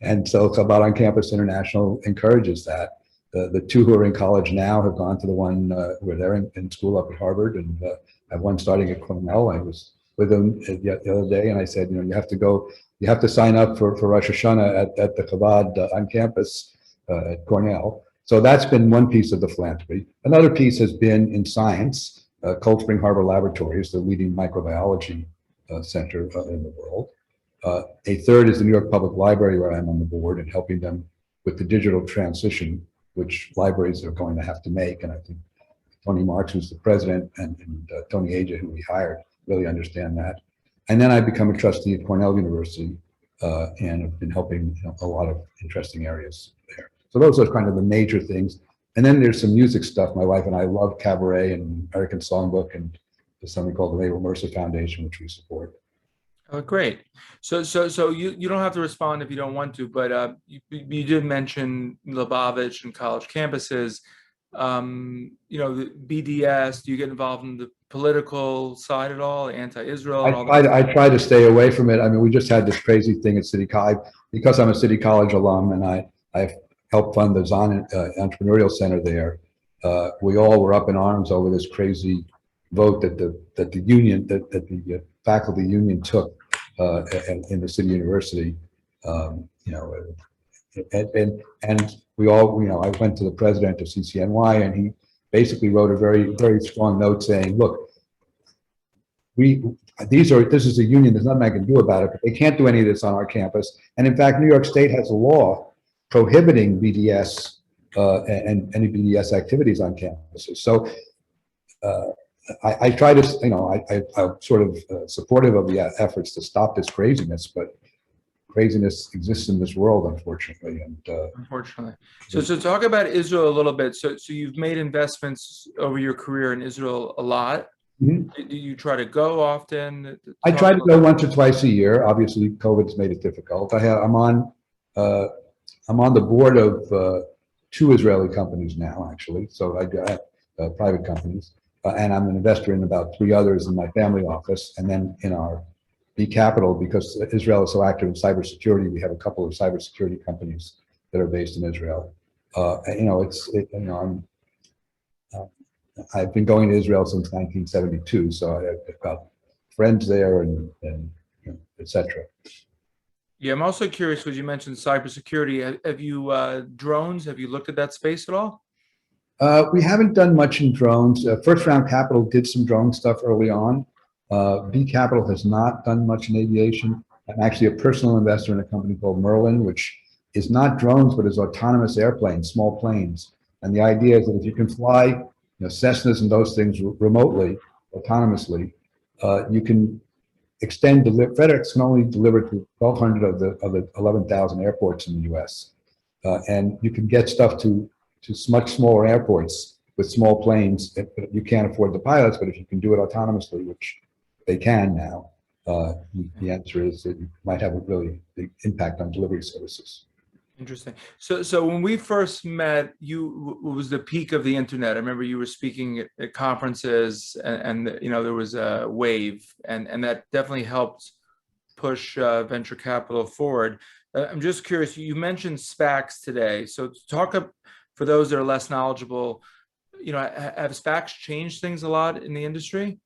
And so Chabad on Campus International encourages that. The 2 who are in college now have gone to the one who are there in school up at Harvard, and I have one starting at Cornell. I was with them the other day, and I said, you have to sign up for Rosh Hashanah at the Chabad on campus at Cornell. So that's been one piece of the philanthropy. Another piece has been in science. Cold Spring Harbor Laboratory is the leading microbiology center in the world. A third is the New York Public Library, where I'm on the board and helping them with the digital transition, which libraries are going to have to make. And I think Tony Marks, who's the president, and Tony Aja, who we hired, really understand that. And then I become a trustee at Cornell University, and have been helping a lot of interesting areas there. So those are kind of the major things. And then there's some music stuff. My wife and I love cabaret and American Songbook, and there's something called the Mabel Mercer Foundation, which we support. Oh, great. So you don't have to respond if you don't want to, but you did mention Lubavitch and college campuses. The BDS. Do you get involved in the political side at all, anti-Israel? I try to stay away from it. I mean, we just had this crazy thing at City College, because I'm a City College alum, and I've helped fund the Zahn Entrepreneurial Center there. We all were up in arms over this crazy vote that the faculty union took in the City University. And we all, I went to the president of CCNY, and he basically wrote a very, very strong note saying, look, this is a union, there's nothing I can do about it, but they can't do any of this on our campus. And in fact, New York State has a law prohibiting BDS and any BDS activities on campuses. So I try to, I'm sort of supportive of the efforts to stop this craziness, but craziness exists in this world, unfortunately. And unfortunately. So talk about Israel a little bit. So you've made investments over your career in Israel a lot. Mm-hmm. Do you try to go often? I try to go once or twice a year. Obviously, COVID's made it difficult. I'm on the board of 2 Israeli companies now, actually. So I got private companies, and I'm an investor in about 3 others in my family office, and then in our B Capital, because Israel is so active in cybersecurity, we have a couple of cybersecurity companies that are based in Israel. I've been going to Israel since 1972, so I've got friends there and etc. Yeah, I'm also curious, because you mentioned cybersecurity. Have you drones? Have you looked at that space at all? We haven't done much in drones. First Round Capital did some drone stuff early on. B Capital has not done much in aviation. I'm actually a personal investor in a company called Merlin, which is not drones, but is autonomous airplanes, small planes. And the idea is that if you can fly Cessnas and those things remotely, autonomously, you can extend FedEx can only deliver to 1,200 of the 11,000 airports in the U.S. And you can get stuff to much smaller airports with small planes. You can't afford the pilots, but if you can do it autonomously, which they can now, the answer is that you might have a really big impact on delivery services. Interesting. So when we first met, it was the peak of the internet. I remember you were speaking at conferences, and you know there was a wave, and that definitely helped push venture capital forward. I'm just curious. You mentioned SPACs today, so talk up for those that are less knowledgeable. You know, have SPACs changed things a lot in the industry?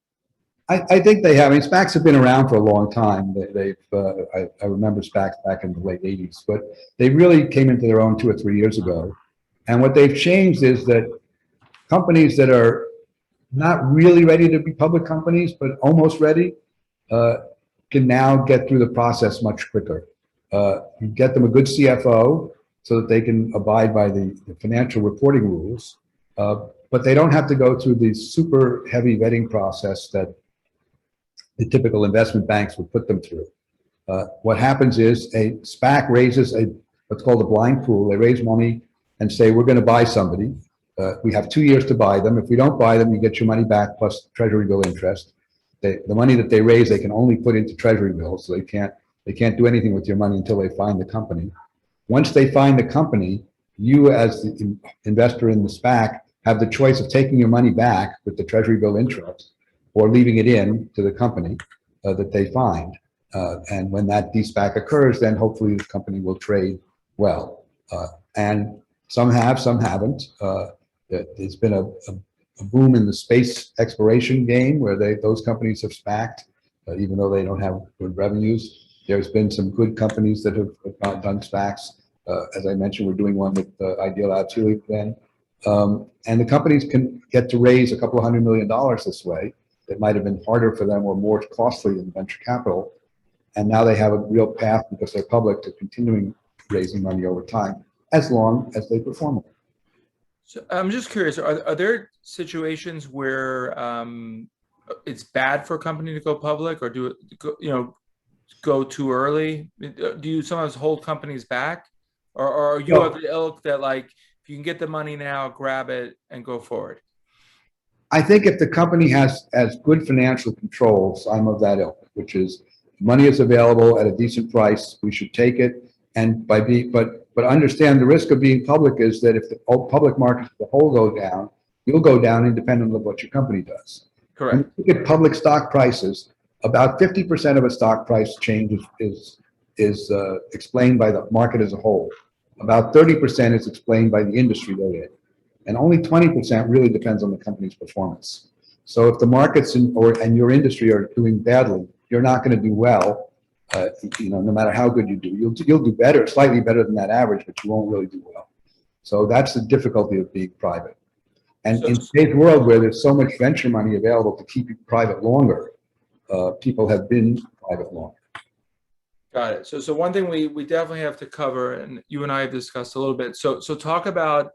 I think they have. I mean, SPACs have been around for a long time. I remember SPACs back in the late 80s, but they really came into their own 2 or 3 years ago. And what they've changed is that companies that are not really ready to be public companies, but almost ready, can now get through the process much quicker. You get them a good CFO so that they can abide by the financial reporting rules, but they don't have to go through the super heavy vetting process that the typical investment banks would put them through. What happens is a SPAC raises what's called a blind pool. They raise money and say, we're going to buy somebody. We have 2 years to buy them. If we don't buy them, you get your money back plus treasury bill interest. The money that they raise, they can only put into treasury bills. So they can't do anything with your money until they find the company. Once they find the company, you as the investor in the SPAC have the choice of taking your money back with the treasury bill interest or leaving it in to the company that they find. And when that de-SPAC occurs, then hopefully the company will trade well. And some have, some haven't. There's been a boom in the space exploration game where those companies have SPAC'd, even though they don't have good revenues. There's been some good companies that have done SPACs. As I mentioned, we're doing one with Ideal Labs Heliogen. And the companies can get to raise a couple of $100 million this way. That might have been harder for them or more costly than venture capital. And now they have a real path because they're public to continuing raising money over time, as long as they perform it. So I'm just curious, are there situations where it's bad for a company to go public, or go too early? Do you sometimes hold companies back, or are you of the ilk that, like, if you can get the money now, grab it and go forward? I think if the company has good financial controls, I'm of that ilk, which is money is available at a decent price, we should take it. And but understand the risk of being public is that if the public markets as a whole go down, you'll go down independent of what your company does. Correct. When you look at public stock prices, about 50% of a stock price change is explained by the market as a whole. About 30% is explained by the industry they're in. And only 20% really depends on the company's performance. So if the markets and your industry are doing badly, you're not going to do well. No matter how good you do, you'll do better, slightly better than that average, but you won't really do well. So that's the difficulty of being private. And in today's world where there's so much venture money available to keep you private longer, people have been private longer. Got it. So one thing we definitely have to cover, and you and I have discussed a little bit. So talk about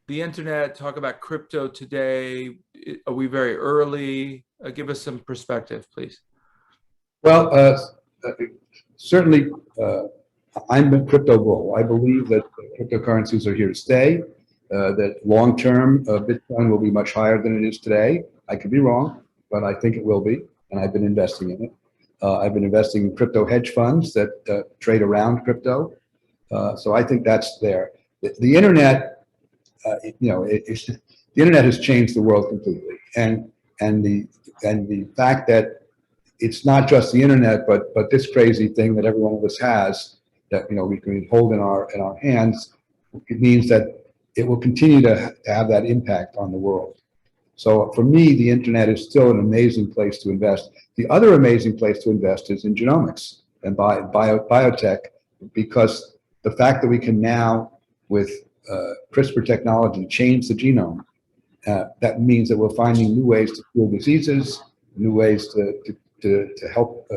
the internet, talk about crypto today. Are we very early? Give us some perspective, please. Well, certainly, I'm a crypto bull. I believe that cryptocurrencies are here to stay, that long-term Bitcoin will be much higher than it is today. I could be wrong, but I think it will be, and I've been investing in it. I've been investing in crypto hedge funds that trade around crypto. So I think that's there. The internet, the internet has changed the world completely, and the fact that it's not just the internet, but this crazy thing that every one of us has that we can hold in our hands. It means that it will continue to have that impact on the world. So for me, the internet is still an amazing place to invest. The other amazing place to invest is in genomics and biotech, because the fact that we can now, with CRISPR technology, change the genome, that means that we're finding new ways to cure diseases, new ways to help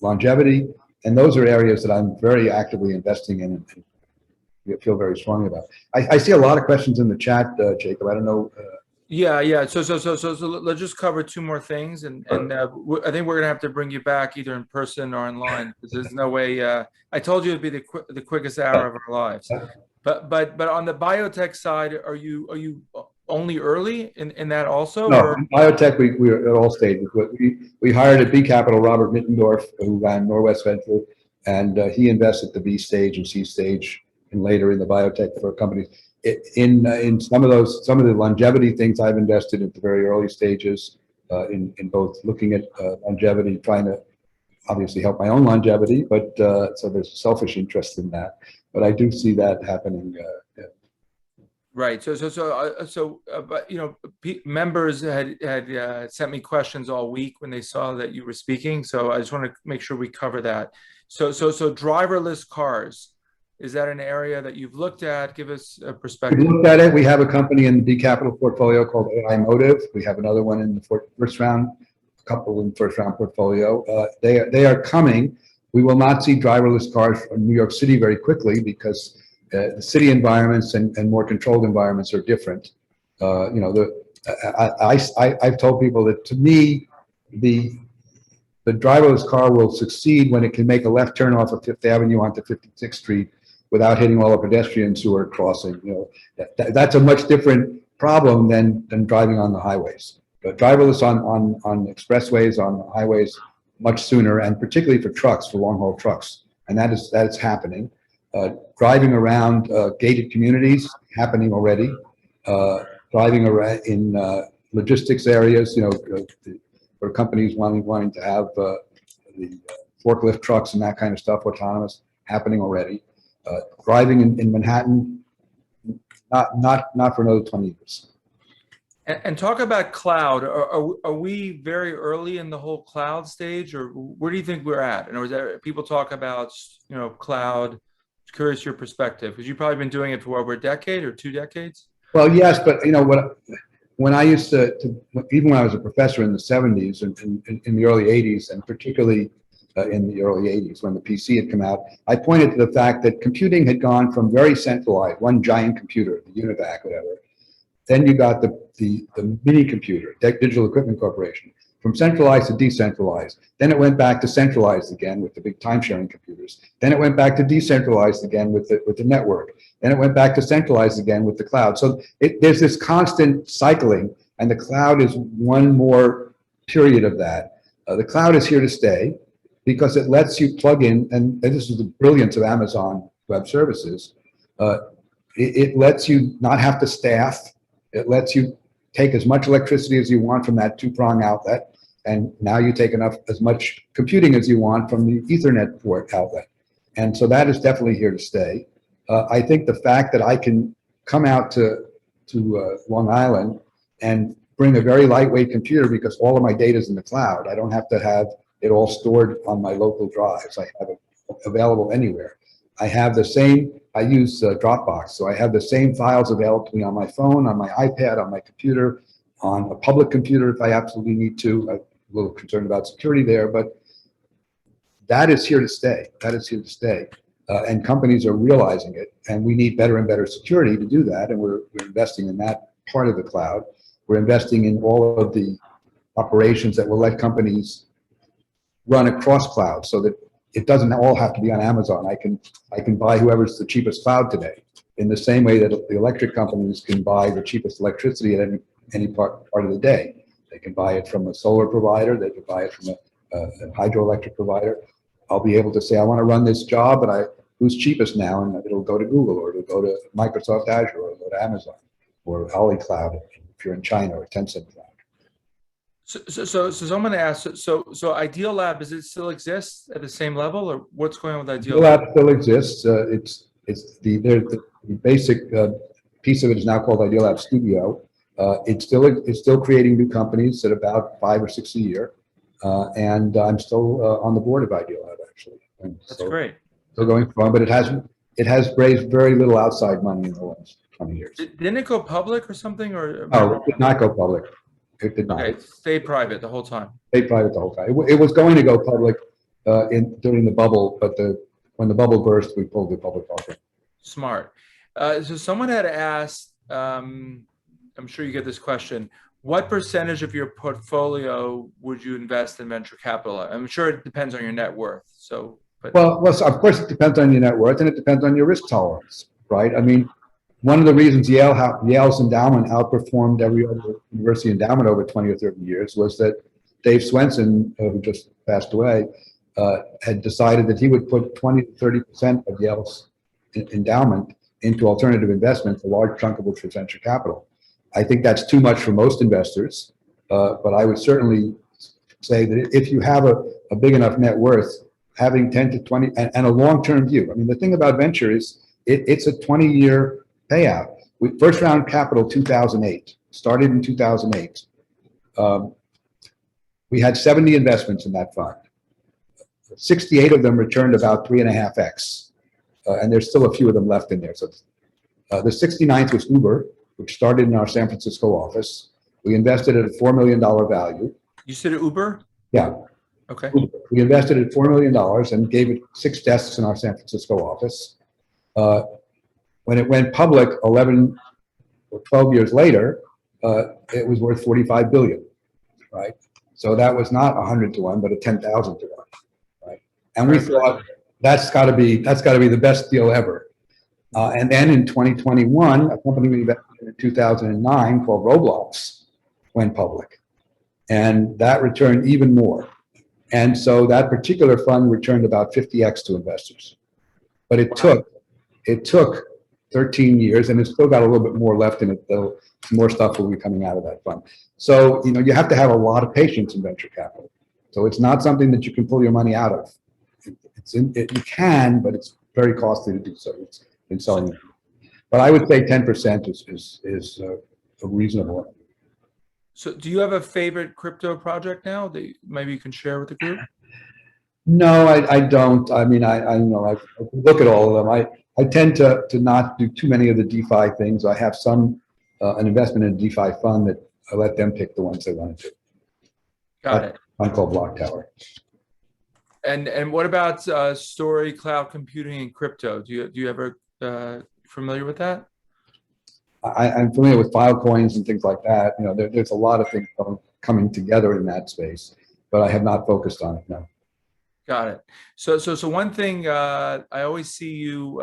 longevity. And those are areas that I'm very actively investing in and feel very strongly about. I see a lot of questions in the chat, Jacob. I don't know. Yeah. So let's just cover two more things, and I think we're gonna have to bring you back either in person or online, because there's no way. I told you it'd be the quickest hour of our lives. But on the biotech side, are you only early in that also? No, or? in biotech we're at all stages. We hired at B Capital Robert Mittendorf, who ran Norwest Venture, and he invests at the B stage and C stage. and later in the biotech for companies. In some of the longevity things I've invested at the very early stages, in both looking at longevity, trying to obviously help my own longevity, but so there's selfish interest in that. But I do see that happening. Right. But you know, members had sent me questions all week when they saw that you were speaking. So I just want to make sure we cover that. So driverless cars, is that an area that you've looked at? Give us a perspective. We looked at it. We have a company in the B Capital portfolio called AI Motive. We have another one in the first round, a couple in first round portfolio. They are coming. We will not see driverless cars from New York City very quickly because the city environments and more controlled environments are different. You know, I've told people that to me, the driverless car will succeed when it can make a left turn off of Fifth Avenue onto 56th Street without hitting all the pedestrians who are crossing. You know, that's a much different problem than driving on the highways. But driverless on expressways, on highways, much sooner, and particularly for trucks, for long haul trucks, and that is happening. Driving around gated communities, happening already. Driving around in logistics areas, you know, for companies wanting to have the forklift trucks and that kind of stuff, autonomous, happening already. Driving in Manhattan, not for another 20 years. And talk about cloud. Are we very early in the whole cloud stage, or where do you think we're at? And there people talk about, you know, cloud? Curious your perspective, because you've probably been doing it for over a decade or 2 decades. Well, yes, but you know what? When I used to even when I was a professor in the 70s and in the early 80s, and particularly in the early 80s when the PC had come out, I pointed to the fact that computing had gone from very centralized, one giant computer, the UNIVAC, whatever. Then you got the mini computer, Digital Equipment Corporation, from centralized to decentralized. Then it went back to centralized again with the big time-sharing computers. Then it went back to decentralized again with the network. Then it went back to centralized again with the cloud. So there's this constant cycling, and the cloud is one more period of that. The cloud is here to stay because it lets you plug in, and this is the brilliance of Amazon Web Services. It lets you not have to staff. It lets you take as much electricity as you want from that two-prong outlet, and now you take as much computing as you want from the Ethernet port outlet. And so that is definitely here to stay. I think the fact that I can come out to Long Island and bring a very lightweight computer because all of my data is in the cloud. I don't have to have it all stored on my local drives. I have it available anywhere. I have the same, I use Dropbox, so I have the same files available to me on my phone, on my iPad, on my computer, on a public computer if I absolutely need to. I'm a little concerned about security there, but that is here to stay. That is here to stay. And companies are realizing it, and we need better and better security to do that, and we're investing in that part of the cloud. We're investing in all of the operations that will let companies run across clouds so that it doesn't all have to be on Amazon. I can buy whoever's the cheapest cloud today, in the same way that the electric companies can buy the cheapest electricity at any part of the day. They can buy it from a solar provider. They can buy it from a hydroelectric provider. I'll be able to say, I want to run this job, but who's cheapest now? And it'll go to Google, or it'll go to Microsoft Azure, or it'll go to Amazon, or AliCloud if you're in China, or Tencent Cloud. So someone asked, so Ideal Lab, does it still exist at the same level, or what's going on with Ideal Lab? Lab still exists. It's the basic piece of it is now called Ideal Lab Studio. It's still creating new companies at about 5 or 6 a year, and I'm still on the board of Ideal Lab actually. And That's great. Still going strong, but it has raised very little outside money in the last 20 years. Didn't it go public or something, or? No, it did not go public. It did not. Okay, it stayed private the whole time. Stayed private the whole time. It was going to go public during the bubble, but when the bubble burst, we pulled the public offering. Smart. So someone had asked, I'm sure you get this question, what percentage of your portfolio would you invest in venture capital? I'm sure it depends on your net worth. So, well, of course, it depends on your net worth, and it depends on your risk tolerance, right? I mean, one of the reasons Yale's endowment outperformed every other university endowment over 20 or 30 years was that Dave Swenson, who just passed away, had decided that he would put 20 to 30% of Yale's endowment into alternative investments, a large chunk of which was venture capital. I think that's too much for most investors, but I would certainly say that if you have a big enough net worth, having 10 to 20 and a long-term view. I mean, the thing about venture is it's a 20-year payout. First round capital 2008, started in 2008. We had 70 investments in that fund. 68 of them returned about 3.5x. And there's still a few of them left in there. So the 69th was Uber, which started in our San Francisco office. We invested at a $4 million value. You said Uber? Yeah. Okay. We invested at $4 million and gave it 6 desks in our San Francisco office. When it went public 11 or 12 years later, it was worth 45 billion, right? So that was not 100 to 1, but a 10,000 to 1, right? And we thought that's got to be the best deal ever. And then in 2021, a company we invested in 2009 called Roblox went public, and that returned even more. And so that particular fund returned about 50x to investors. But it took 13 years, and it's still got a little bit more left in it, though. More stuff will be coming out of that fund. So, you have to have a lot of patience in venture capital. So it's not something that you can pull your money out of. You can, but it's very costly to do so. It's been selling. But I would say 10% is a reasonable. So do you have a favorite crypto project now that maybe you can share with the group? No, I don't. I mean, I look at all of them. I tend to not do too many of the DeFi things. I have an investment in a DeFi fund that I let them pick the ones they want to do. Got it. Fund called Block Tower. And what about story, cloud computing, and crypto? Do you ever familiar with that? I'm familiar with Filecoins and things like that. There's a lot of things coming together in that space, but I have not focused on it, no. Got it. So one thing, I always see you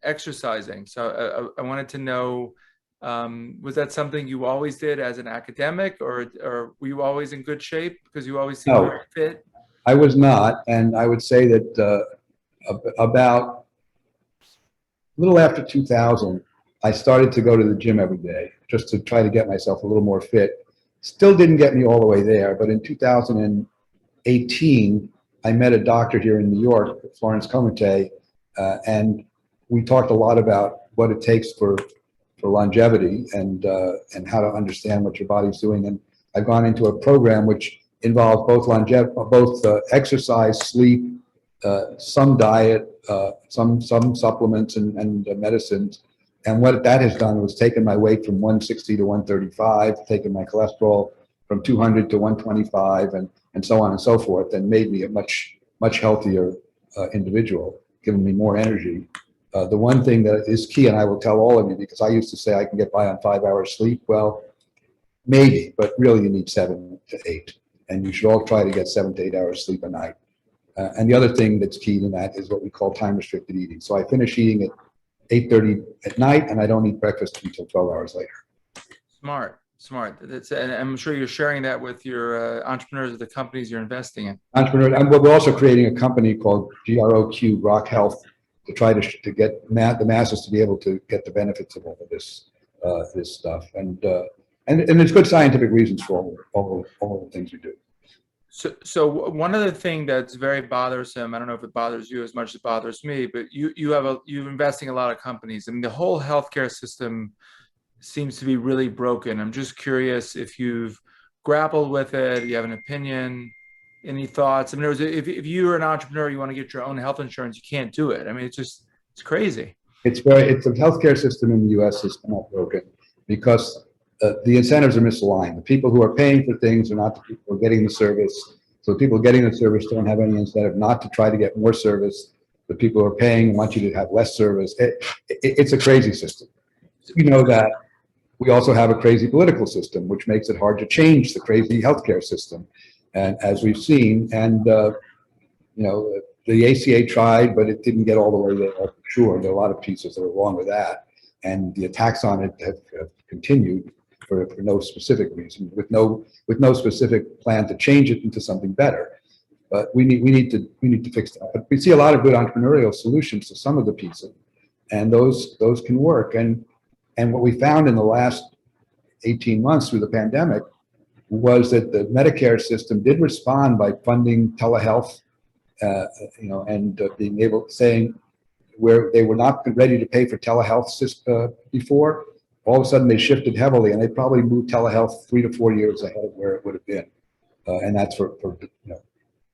exercising. So I wanted to know, was that something you always did as an academic, or were you always in good shape because you always seemed very fit? I was not, and I would say that about a little after 2000, I started to go to the gym every day just to try to get myself a little more fit. Still didn't get me all the way there, but in 2018, I met a doctor here in New York, Florence Comite, and we talked a lot about what it takes for longevity and how to understand what your body's doing. And I've gone into a program which involves both exercise, sleep, some diet, some supplements and medicines. And what that has done was taken my weight from 160 to 135, taken my cholesterol from 200 to 125, and so on and so forth, and made me a much healthier individual, giving me more energy. The one thing that is key, and I will tell all of you, because I used to say I can get by on 5 hours sleep. Well, maybe, but really you need 7 to 8. And you should all try to get 7 to 8 hours sleep a night. And the other thing that's key to that is what we call time-restricted eating. So I finish eating at 8:30 at night, and I don't eat breakfast until 12 hours later. Smart. And I'm sure you're sharing that with your entrepreneurs of the companies you're investing in. We're also creating a company called GROQ, Rock Health, to try to get the masses to be able to get the benefits of all of this stuff. And there's good scientific reasons for all the things we do. So one other thing that's very bothersome, I don't know if it bothers you as much as it bothers me, but you're investing in a lot of companies. I mean, the whole healthcare system seems to be really broken. I'm just curious if you've grappled with it, you have an opinion, any thoughts? I mean, if you're an entrepreneur, you want to get your own health insurance, you can't do it. I mean, it's crazy. The healthcare system in the U.S. is not broken because the incentives are misaligned. The people who are paying for things are not the people who are getting the service. So the people getting the service don't have any incentive not to try to get more service. The people who are paying want you to have less service. It's a crazy system. We know that. We also have a crazy political system, which makes it hard to change the crazy healthcare system. And as we've seen, and the ACA tried, but it didn't get all the way there. For sure, there are a lot of pieces that are wrong with that, and the attacks on it have continued for no specific reason, with no specific plan to change it into something better. But we need to fix that. But we see a lot of good entrepreneurial solutions to some of the pieces, and those can work. And what we found in the last 18 months through the pandemic was that the Medicare system did respond by funding telehealth, and being able, saying where they were not ready to pay for telehealth before, all of a sudden they shifted heavily, and they probably moved telehealth 3 to 4 years ahead of where it would have been. And that's for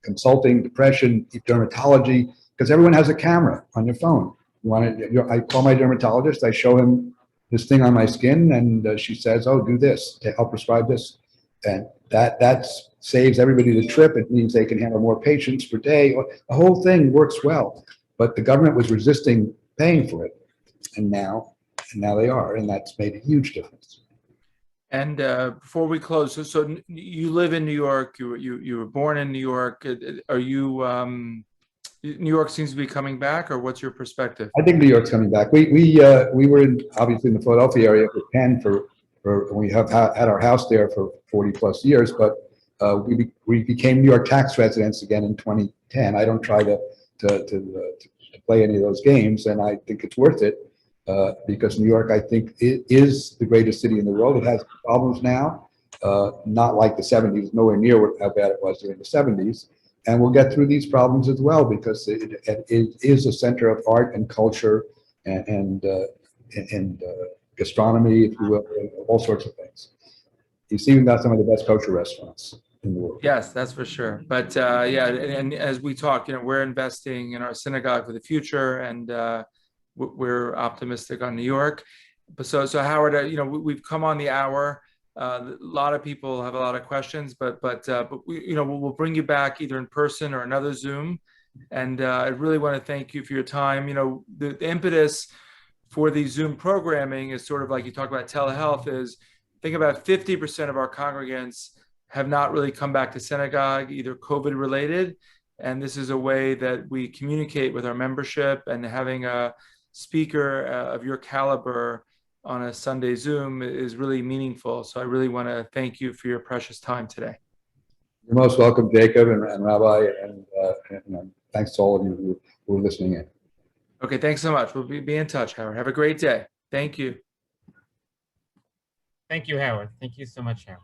consulting, depression, dermatology, because everyone has a camera on their phone. I call my dermatologist, I show him this thing on my skin, and she says, "Oh, do this. I'll prescribe this," and that saves everybody the trip. It means they can handle more patients per day. The whole thing works well, but the government was resisting paying for it, and now they are, and that's made a huge difference. And before we close, so you live in New York. You were born in New York. Are you? New York seems to be coming back, or what's your perspective? I think New York's coming back. We were obviously in the Philadelphia area for Penn for we have had our house there for 40 plus years, but we became New York tax residents again in 2010. I don't try to play any of those games, and I think it's worth it because New York, I think, is the greatest city in the world. It has problems now, not like the 70s, nowhere near how bad it was during the 70s. And we'll get through these problems as well because it is a center of art and culture and gastronomy, if you will, all sorts of things. You see, we've got some of the best kosher restaurants in the world. Yes, that's for sure. But yeah, and as we talk, we're investing in our synagogue for the future, and we're optimistic on New York. But so Howard, we've come on the hour. A lot of people have a lot of questions, but we'll bring you back either in person or another Zoom. And I really want to thank you for your time. The impetus for the Zoom programming is sort of like you talk about telehealth. Is think about 50% of our congregants have not really come back to synagogue, either COVID related, and this is a way that we communicate with our membership. And having a speaker of your caliber on a Sunday Zoom is really meaningful. So I really want to thank you for your precious time today. You're most welcome, Jacob and Rabbi, and thanks to all of you who are listening in. Okay, thanks so much. We'll be in touch, Howard. Have a great day. Thank you. Thank you, Howard. Thank you so much, Howard.